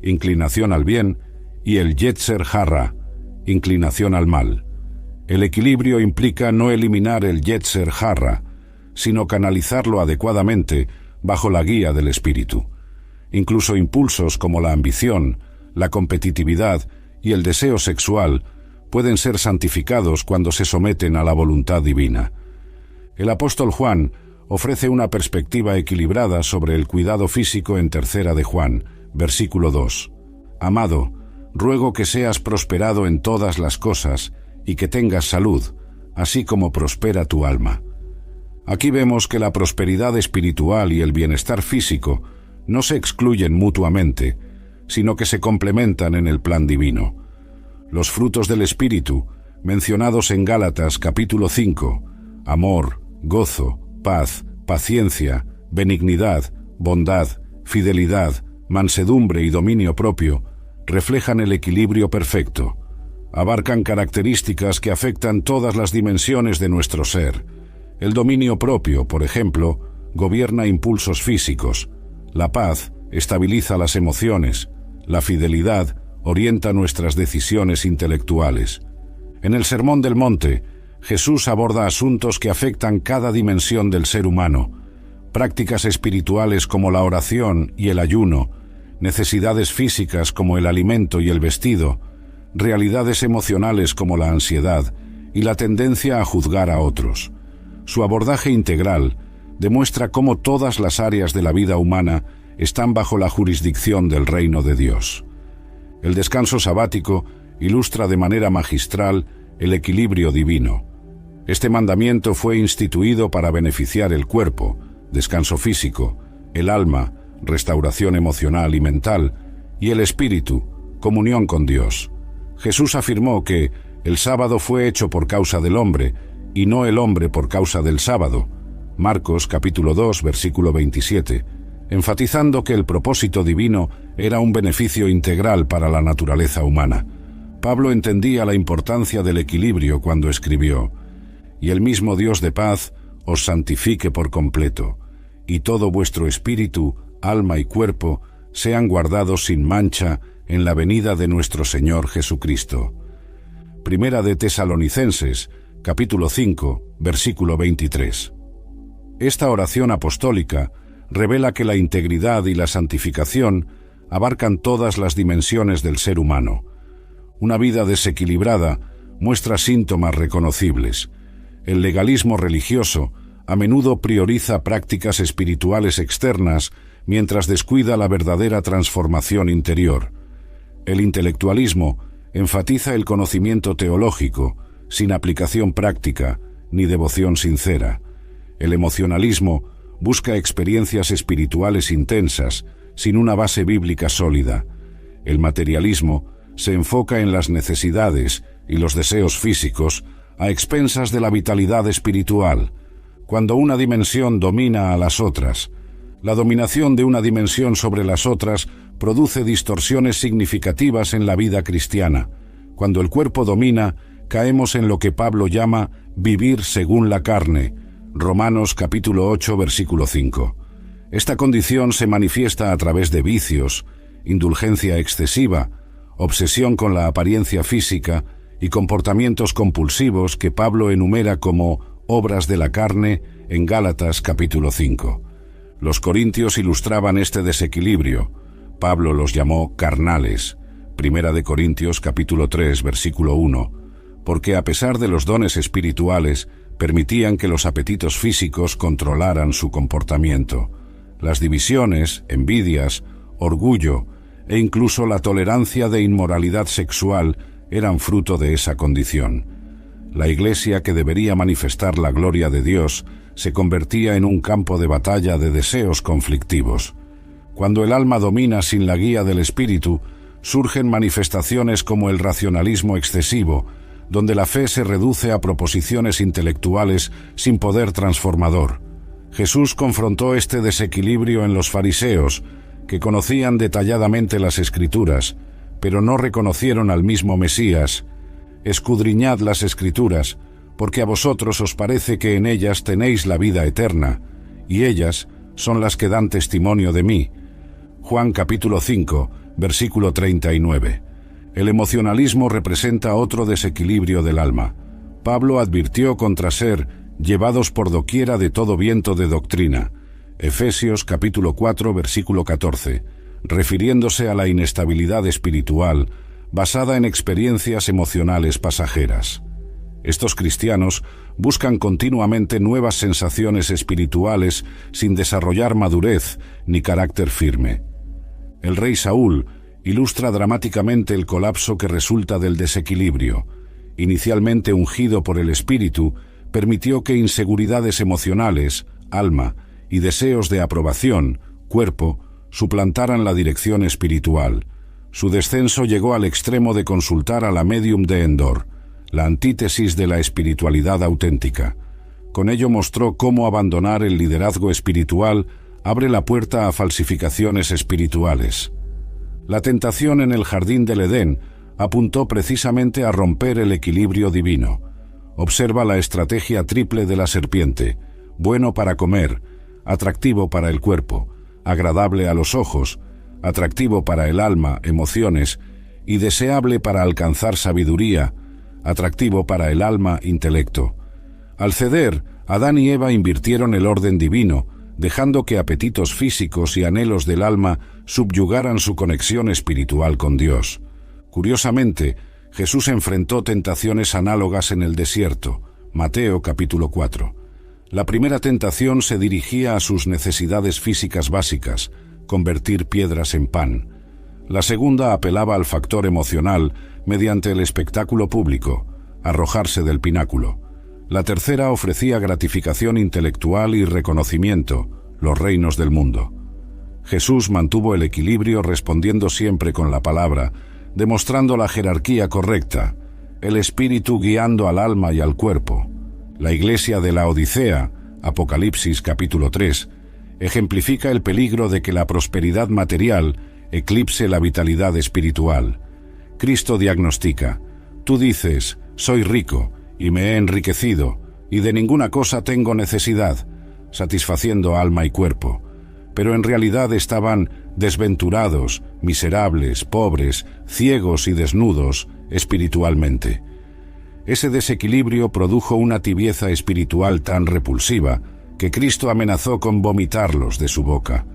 S1: inclinación al bien, y el Yetzer Harra, inclinación al mal. El equilibrio implica no eliminar el Yetzer Harra, sino canalizarlo adecuadamente bajo la guía del espíritu. Incluso impulsos como la ambición, la competitividad y el deseo sexual pueden ser santificados cuando se someten a la voluntad divina. El apóstol Juan ofrece una perspectiva equilibrada sobre el cuidado físico en 3 de Juan, versículo 2. «Amado, ruego que seas prosperado en todas las cosas y que tengas salud, así como prospera tu alma». Aquí vemos que la prosperidad espiritual y el bienestar físico no se excluyen mutuamente, sino que se complementan en el plan divino. Los frutos del Espíritu, mencionados en Gálatas capítulo 5, amor, gozo, paz, paciencia, benignidad, bondad, fidelidad, mansedumbre y dominio propio, reflejan el equilibrio perfecto. Abarcan características que afectan todas las dimensiones de nuestro ser. El dominio propio, por ejemplo, gobierna impulsos físicos. La paz estabiliza las emociones. La fidelidad orienta nuestras decisiones intelectuales. En el Sermón del Monte, Jesús aborda asuntos que afectan cada dimensión del ser humano: prácticas espirituales como la oración y el ayuno, necesidades físicas como el alimento y el vestido, realidades emocionales como la ansiedad y la tendencia a juzgar a otros. Su abordaje integral demuestra cómo todas las áreas de la vida humana están bajo la jurisdicción del reino de Dios. El descanso sabático ilustra de manera magistral el equilibrio divino. Este mandamiento fue instituido para beneficiar el cuerpo, descanso físico, el alma, restauración emocional y mental, y el espíritu, comunión con Dios. Jesús afirmó que el sábado fue hecho por causa del hombre, y no el hombre por causa del sábado. Marcos capítulo 2, versículo 27, enfatizando que el propósito divino era un beneficio integral para la naturaleza humana. Pablo entendía la importancia del equilibrio cuando escribió: «Y el mismo Dios de paz os santifique por completo, y todo vuestro espíritu, alma y cuerpo sean guardados sin mancha en la venida de nuestro Señor Jesucristo». Primera de Tesalonicenses, capítulo 5, versículo 23. Esta oración apostólica revela que la integridad y la santificación abarcan todas las dimensiones del ser humano. Una vida desequilibrada muestra síntomas reconocibles. El legalismo religioso a menudo prioriza prácticas espirituales externas mientras descuida la verdadera transformación interior. El intelectualismo enfatiza el conocimiento teológico, sin aplicación práctica ni devoción sincera. El emocionalismo busca experiencias espirituales intensas, sin una base bíblica sólida. El materialismo se enfoca en las necesidades y los deseos físicos a expensas de la vitalidad espiritual. Cuando una dimensión domina a las otras, la dominación de una dimensión sobre las otras produce distorsiones significativas en la vida cristiana. Cuando el cuerpo domina, caemos en lo que Pablo llama vivir según la carne. Romanos capítulo 8, versículo 5. Esta condición se manifiesta a través de vicios, indulgencia excesiva, obsesión con la apariencia física y comportamientos compulsivos que Pablo enumera como obras de la carne en Gálatas capítulo 5. Los corintios ilustraban este desequilibrio. Pablo los llamó carnales. Primera de Corintios capítulo 3, versículo 1, porque a pesar de los dones espirituales, permitían que los apetitos físicos controlaran su comportamiento. Las divisiones, envidias, orgullo e incluso la tolerancia de inmoralidad sexual eran fruto de esa condición. La Iglesia, que debería manifestar la gloria de Dios, se convertía en un campo de batalla de deseos conflictivos. Cuando el alma domina sin la guía del espíritu, surgen manifestaciones como el racionalismo excesivo, donde la fe se reduce a proposiciones intelectuales sin poder transformador. Jesús confrontó este desequilibrio en los fariseos, que conocían detalladamente las Escrituras, pero no reconocieron al mismo Mesías. Escudriñad las Escrituras, porque a vosotros os parece que en ellas tenéis la vida eterna, y ellas son las que dan testimonio de mí. Juan capítulo 5, versículo 39. El emocionalismo representa otro desequilibrio del alma. Pablo advirtió contra ser llevados por doquiera de todo viento de doctrina. Efesios capítulo 4, versículo 14, refiriéndose a la inestabilidad espiritual basada en experiencias emocionales pasajeras. Estos cristianos buscan continuamente nuevas sensaciones espirituales sin desarrollar madurez ni carácter firme. El rey Saúl ilustra dramáticamente el colapso que resulta del desequilibrio. Inicialmente ungido por el Espíritu, permitió que inseguridades emocionales, alma, y deseos de aprobación, cuerpo, suplantaran la dirección espiritual. Su descenso llegó al extremo de consultar a la médium de Endor, la antítesis de la espiritualidad auténtica. Con ello mostró cómo abandonar el liderazgo espiritual abre la puerta a falsificaciones espirituales. La tentación en el jardín del Edén apuntó precisamente a romper el equilibrio divino. Observa la estrategia triple de la serpiente: bueno para comer, atractivo para el cuerpo, agradable a los ojos, atractivo para el alma, emociones, y deseable para alcanzar sabiduría, atractivo para el alma, intelecto. Al ceder, Adán y Eva invirtieron el orden divino, dejando que apetitos físicos y anhelos del alma subyugaran su conexión espiritual con Dios. Curiosamente, Jesús enfrentó tentaciones análogas en el desierto. Mateo capítulo 4. La primera tentación se dirigía a sus necesidades físicas básicas, convertir piedras en pan. La segunda apelaba al factor emocional mediante el espectáculo público, arrojarse del pináculo. La tercera ofrecía gratificación intelectual y reconocimiento, los reinos del mundo. Jesús mantuvo el equilibrio respondiendo siempre con la palabra, demostrando la jerarquía correcta, el espíritu guiando al alma y al cuerpo. La iglesia de la Odisea, Apocalipsis capítulo 3, ejemplifica el peligro de que la prosperidad material eclipse la vitalidad espiritual. Cristo diagnostica: tú dices, soy rico, y me he enriquecido, y de ninguna cosa tengo necesidad, satisfaciendo alma y cuerpo. Pero en realidad estaban desventurados, miserables, pobres, ciegos y desnudos espiritualmente. Ese desequilibrio produjo una tibieza espiritual tan repulsiva que Cristo amenazó con vomitarlos de su boca.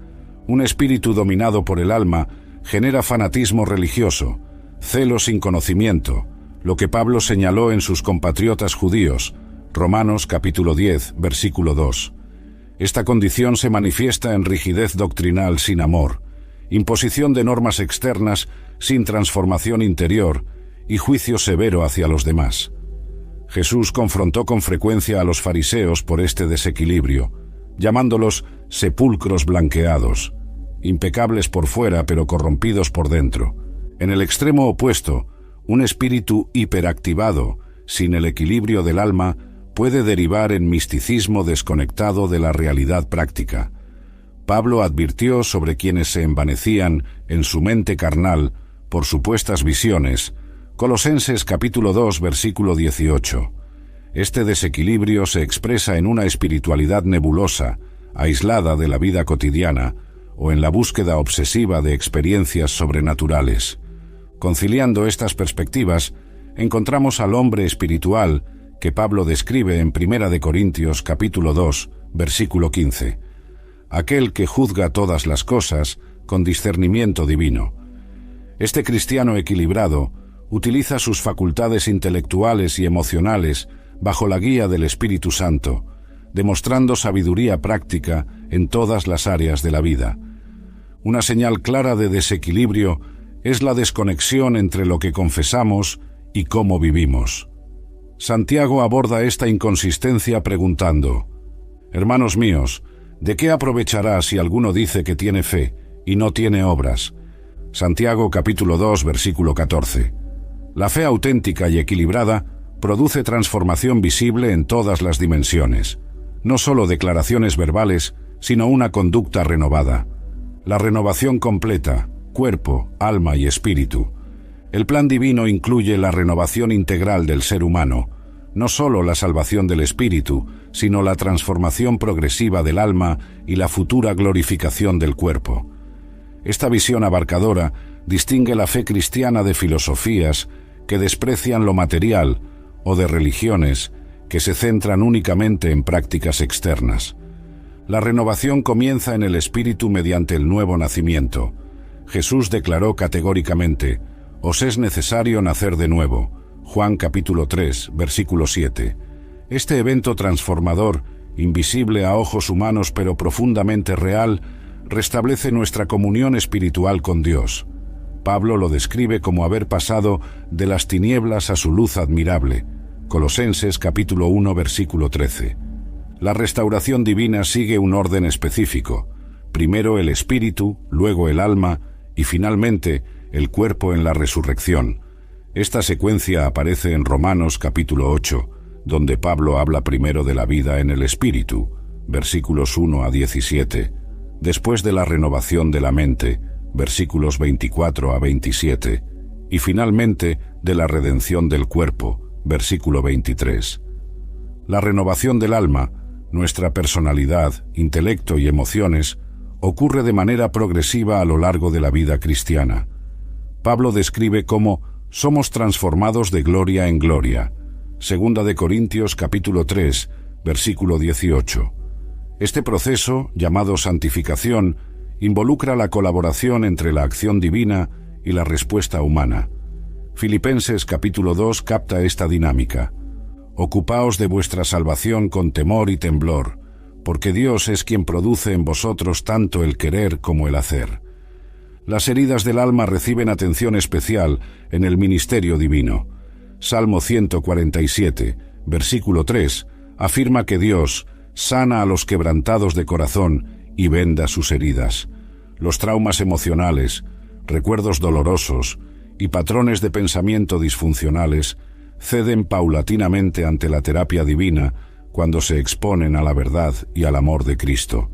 S1: Un espíritu dominado por el alma genera fanatismo religioso, celo sin conocimiento, lo que Pablo señaló en sus compatriotas judíos, Romanos capítulo 10, versículo 2. Esta condición se manifiesta en rigidez doctrinal sin amor, imposición de normas externas sin transformación interior y juicio severo hacia los demás. Jesús confrontó con frecuencia a los fariseos por este desequilibrio, llamándolos sepulcros blanqueados, impecables por fuera pero corrompidos por dentro. En el extremo opuesto, un espíritu hiperactivado, sin el equilibrio del alma, puede derivar en misticismo desconectado de la realidad práctica. Pablo advirtió sobre quienes se envanecían en su mente carnal por supuestas visiones, Colosenses capítulo 2, versículo 18. Este desequilibrio se expresa en una espiritualidad nebulosa, aislada de la vida cotidiana, o en la búsqueda obsesiva de experiencias sobrenaturales. Conciliando estas perspectivas, encontramos al hombre espiritual que Pablo describe en 1 de Corintios capítulo 2, versículo 15. Aquel que juzga todas las cosas con discernimiento divino. Este cristiano equilibrado utiliza sus facultades intelectuales y emocionales bajo la guía del Espíritu Santo, demostrando sabiduría práctica en todas las áreas de la vida. Una señal clara de desequilibrio es la desconexión entre lo que confesamos y cómo vivimos. Santiago aborda esta inconsistencia preguntando: hermanos míos, ¿de qué aprovechará si alguno dice que tiene fe y no tiene obras? Santiago capítulo 2, versículo 14. La fe auténtica y equilibrada produce transformación visible en todas las dimensiones, no solo declaraciones verbales, sino una conducta renovada. La renovación completa, cuerpo, alma y espíritu. El plan divino incluye la renovación integral del ser humano, no solo la salvación del espíritu, sino la transformación progresiva del alma y la futura glorificación del cuerpo. Esta visión abarcadora distingue la fe cristiana de filosofías que desprecian lo material o de religiones que se centran únicamente en prácticas externas. La renovación comienza en el espíritu mediante el nuevo nacimiento. Jesús declaró categóricamente: os es necesario nacer de nuevo. Juan capítulo 3, versículo 7. Este evento transformador, invisible a ojos humanos pero profundamente real, restablece nuestra comunión espiritual con Dios. Pablo lo describe como haber pasado de las tinieblas a su luz admirable. Colosenses capítulo 1, versículo 13. La restauración divina sigue un orden específico. Primero el espíritu, luego el alma y finalmente el cuerpo en la resurrección. Esta secuencia aparece en Romanos capítulo 8, donde Pablo habla primero de la vida en el espíritu, versículos 1 a 17, después de la renovación de la mente, versículos 24 a 27, y finalmente de la redención del cuerpo, versículo 23. La renovación del alma, nuestra personalidad, intelecto y emociones, ocurre de manera progresiva a lo largo de la vida cristiana. Pablo describe cómo somos transformados de gloria en gloria. 2 de Corintios capítulo 3, versículo 18. Este proceso, llamado santificación, involucra la colaboración entre la acción divina y la respuesta humana. Filipenses capítulo 2 capta esta dinámica. Ocupaos de vuestra salvación con temor y temblor, porque Dios es quien produce en vosotros tanto el querer como el hacer. Las heridas del alma reciben atención especial en el ministerio divino. Salmo 147, versículo 3, afirma que Dios sana a los quebrantados de corazón y venda sus heridas. los traumas emocionales, recuerdos dolorosos y patrones de pensamiento disfuncionales ceden paulatinamente ante la terapia divina cuando se exponen a la verdad y al amor de Cristo.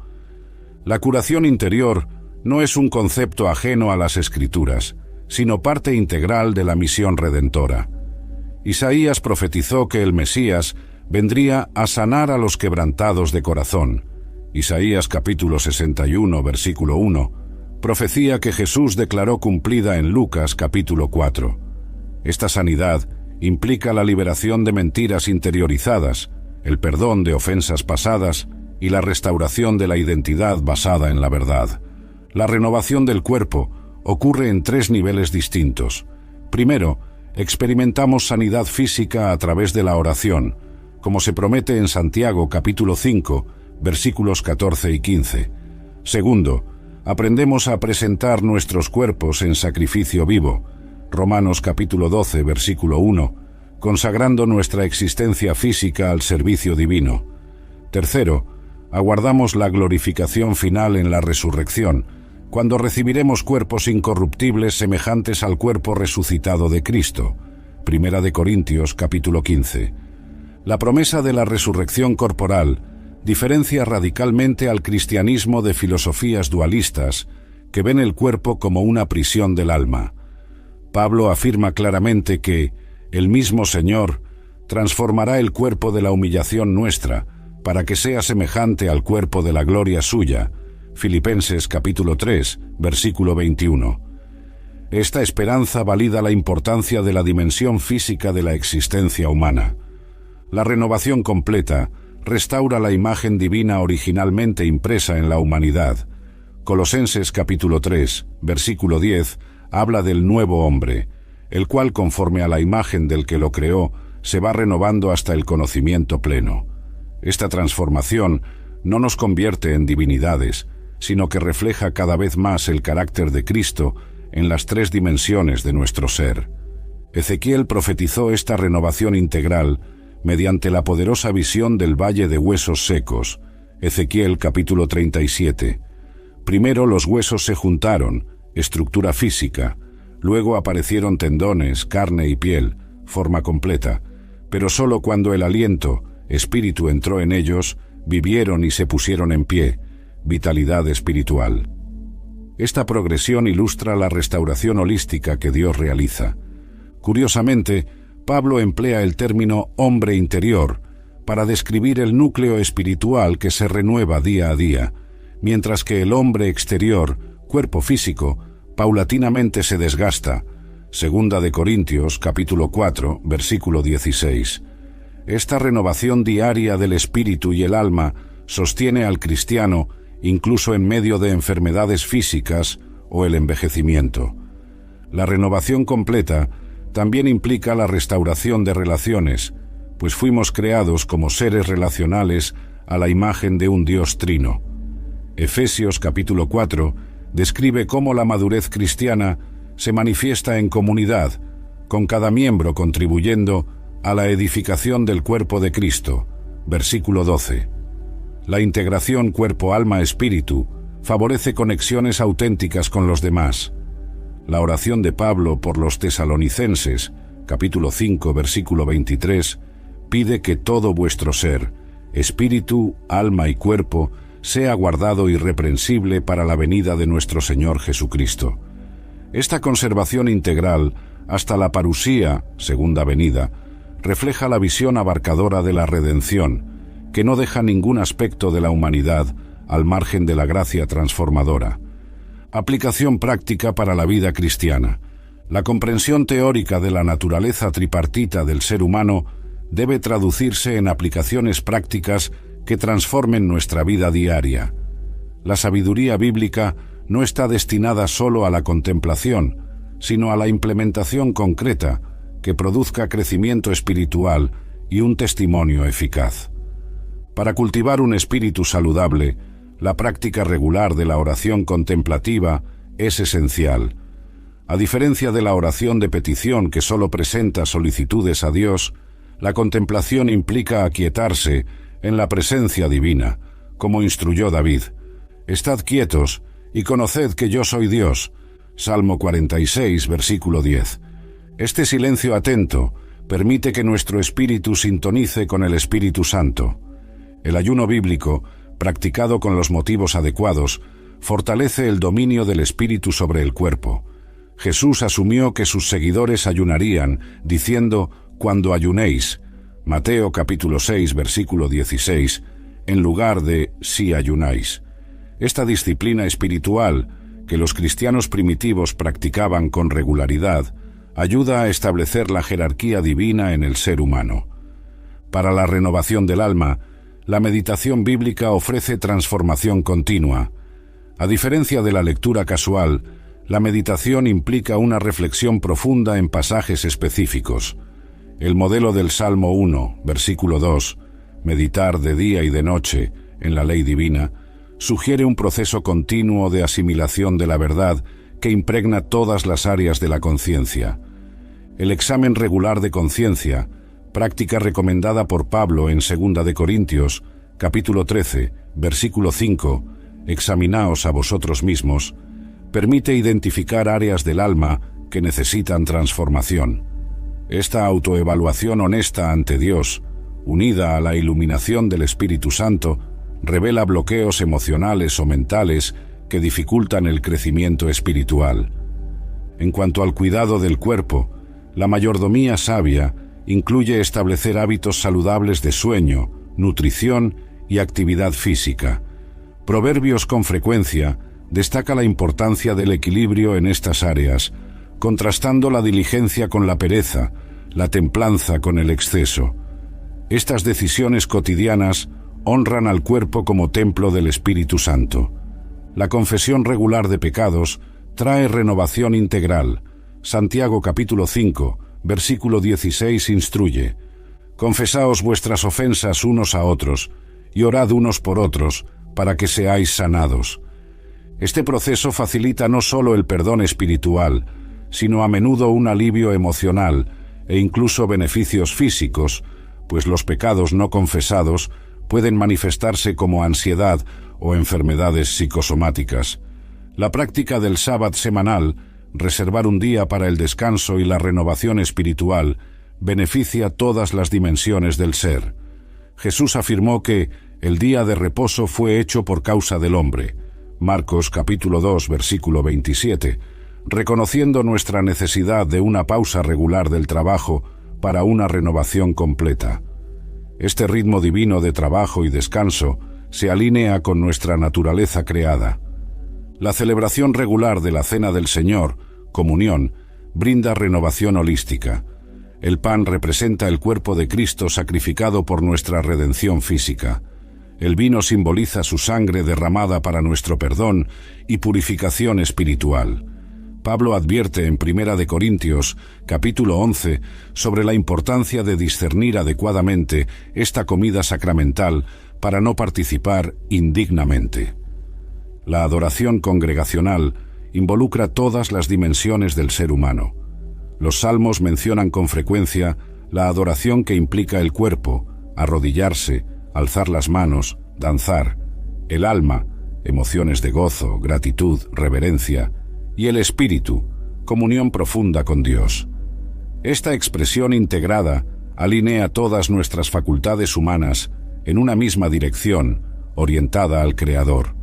S1: La curación interior no es un concepto ajeno a las Escrituras, sino parte integral de la misión redentora. Isaías profetizó que el Mesías vendría a sanar a los quebrantados de corazón. Isaías capítulo 61, versículo 1, profecía que Jesús declaró cumplida en Lucas capítulo 4. Esta sanidad implica la liberación de mentiras interiorizadas, el perdón de ofensas pasadas y la restauración de la identidad basada en la verdad. La renovación del cuerpo ocurre en 3 niveles distintos. Primero, experimentamos sanidad física a través de la oración, como se promete en Santiago capítulo 5, versículos 14 y 15. Segundo, aprendemos a presentar nuestros cuerpos en sacrificio vivo, Romanos capítulo 12, versículo 1, consagrando nuestra existencia física al servicio divino. Tercero, aguardamos la glorificación final en la resurrección, cuando recibiremos cuerpos incorruptibles semejantes al cuerpo resucitado de Cristo. Primera de Corintios capítulo 15. La promesa de la resurrección corporal diferencia radicalmente al cristianismo de filosofías dualistas que ven el cuerpo como una prisión del alma. Pablo afirma claramente que el mismo Señor transformará el cuerpo de la humillación nuestra para que sea semejante al cuerpo de la gloria suya. Filipenses capítulo 3, versículo 21. Esta esperanza valida la importancia de la dimensión física de la existencia humana. La renovación completa restaura la imagen divina originalmente impresa en la humanidad. Colosenses capítulo 3, versículo 10, habla del nuevo hombre, el cual conforme a la imagen del que lo creó, se va renovando hasta el conocimiento pleno. Esta transformación no nos convierte en divinidades, sino que refleja cada vez más el carácter de Cristo en las 3 dimensiones de nuestro ser. Ezequiel profetizó esta renovación integral mediante la poderosa visión del valle de huesos secos, Ezequiel capítulo 37. Primero los huesos se juntaron, estructura física, luego aparecieron tendones, carne y piel, forma completa, pero solo cuando el aliento, espíritu entró en ellos, vivieron y se pusieron en pie, vitalidad espiritual. Esta progresión ilustra la restauración holística que Dios realiza. Curiosamente, Pablo emplea el término hombre interior para describir el núcleo espiritual que se renueva día a día, mientras que el hombre exterior, cuerpo físico, paulatinamente se desgasta. Segunda de Corintios, capítulo 4, versículo 16. Esta renovación diaria del espíritu y el alma sostiene al cristiano incluso en medio de enfermedades físicas o el envejecimiento. La renovación completa también implica la restauración de relaciones, pues fuimos creados como seres relacionales a la imagen de un Dios trino. Efesios capítulo 4 describe cómo la madurez cristiana se manifiesta en comunidad, con cada miembro contribuyendo a la edificación del cuerpo de Cristo. Versículo 12. La integración cuerpo-alma-espíritu favorece conexiones auténticas con los demás. La oración de Pablo por los tesalonicenses, capítulo 5, versículo 23, pide que todo vuestro ser, espíritu, alma y cuerpo, sea guardado irreprensible para la venida de nuestro Señor Jesucristo. Esta conservación integral, hasta la parusía, segunda venida, refleja la visión abarcadora de la redención, que no deja ningún aspecto de la humanidad al margen de la gracia transformadora. Aplicación práctica para la vida cristiana. La comprensión teórica de la naturaleza tripartita del ser humano debe traducirse en aplicaciones prácticas que transformen nuestra vida diaria. La sabiduría bíblica no está destinada solo a la contemplación, sino a la implementación concreta que produzca crecimiento espiritual y un testimonio eficaz. Para cultivar un espíritu saludable, la práctica regular de la oración contemplativa es esencial. A diferencia de la oración de petición que solo presenta solicitudes a Dios, la contemplación implica aquietarse en la presencia divina, como instruyó David. Estad quietos y conoced que yo soy Dios. Salmo 46, versículo 10. Este silencio atento permite que nuestro espíritu sintonice con el Espíritu Santo. El ayuno bíblico, practicado con los motivos adecuados, fortalece el dominio del espíritu sobre el cuerpo. Jesús asumió que sus seguidores ayunarían, diciendo, «Cuando ayunéis», Mateo capítulo 6, versículo 16, en lugar de «si ayunáis». Esta disciplina espiritual, que los cristianos primitivos practicaban con regularidad, ayuda a establecer la jerarquía divina en el ser humano. Para la renovación del alma, la meditación bíblica ofrece transformación continua. A diferencia de la lectura casual, la meditación implica una reflexión profunda en pasajes específicos. El modelo del Salmo 1, versículo 2, meditar de día y de noche en la ley divina, sugiere un proceso continuo de asimilación de la verdad que impregna todas las áreas de la conciencia. El examen regular de conciencia, práctica recomendada por Pablo en 2 de Corintios, capítulo 13, versículo 5, «Examinaos a vosotros mismos», permite identificar áreas del alma que necesitan transformación. Esta autoevaluación honesta ante Dios, unida a la iluminación del Espíritu Santo, revela bloqueos emocionales o mentales que dificultan el crecimiento espiritual. En cuanto al cuidado del cuerpo, la mayordomía sabia incluye establecer hábitos saludables de sueño, nutrición y actividad física. Proverbios con frecuencia destaca la importancia del equilibrio en estas áreas, contrastando la diligencia con la pereza, la templanza con el exceso. Estas decisiones cotidianas honran al cuerpo como templo del Espíritu Santo. La confesión regular de pecados trae renovación integral. Santiago capítulo 5, versículo 16 instruye: «Confesaos vuestras ofensas unos a otros, y orad unos por otros, para que seáis sanados». Este proceso facilita no solo el perdón espiritual, sino a menudo un alivio emocional e incluso beneficios físicos, pues los pecados no confesados pueden manifestarse como ansiedad o enfermedades psicosomáticas. La práctica del sábado semanal, reservar un día para el descanso y la renovación espiritual, beneficia todas las dimensiones del ser. Jesús afirmó que el día de reposo fue hecho por causa del hombre. Marcos capítulo 2, versículo 27, reconociendo nuestra necesidad de una pausa regular del trabajo para una renovación completa. Este ritmo divino de trabajo y descanso se alinea con nuestra naturaleza creada. La celebración regular de la Cena del Señor, comunión, brinda renovación holística. El pan representa el cuerpo de Cristo sacrificado por nuestra redención física. El vino simboliza su sangre derramada para nuestro perdón y purificación espiritual. Pablo advierte en 1 de Corintios, capítulo 11, sobre la importancia de discernir adecuadamente esta comida sacramental para no participar indignamente. La adoración congregacional involucra todas las dimensiones del ser humano. Los salmos mencionan con frecuencia la adoración que implica el cuerpo, arrodillarse, alzar las manos, danzar, el alma, emociones de gozo, gratitud, reverencia, y el espíritu, comunión profunda con Dios. Esta expresión integrada alinea todas nuestras facultades humanas en una misma dirección, orientada al Creador.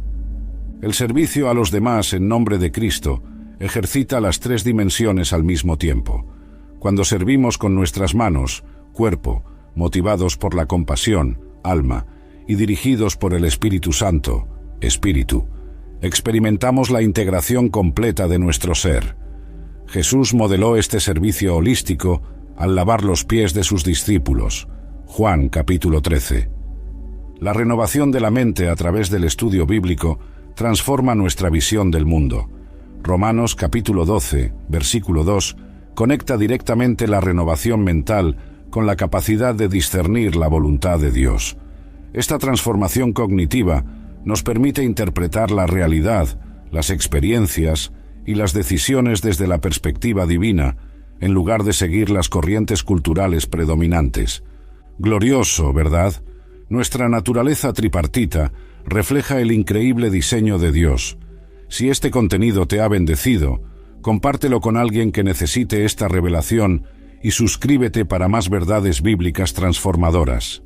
S1: El servicio a los demás en nombre de Cristo ejercita las tres dimensiones al mismo tiempo. Cuando servimos con nuestras manos, cuerpo, motivados por la compasión, alma, y dirigidos por el Espíritu Santo, espíritu, experimentamos la integración completa de nuestro ser. Jesús modeló este servicio holístico al lavar los pies de sus discípulos. Juan capítulo 13. La renovación de la mente a través del estudio bíblico transforma nuestra visión del mundo. Romanos capítulo 12, versículo 2, conecta directamente la renovación mental con la capacidad de discernir la voluntad de Dios. Esta transformación cognitiva nos permite interpretar la realidad, las experiencias y las decisiones desde la perspectiva divina, en lugar de seguir las corrientes culturales predominantes. Glorioso, ¿verdad? Nuestra naturaleza tripartita refleja el increíble diseño de Dios. Si este contenido te ha bendecido, compártelo con alguien que necesite esta revelación y suscríbete para más verdades bíblicas transformadoras.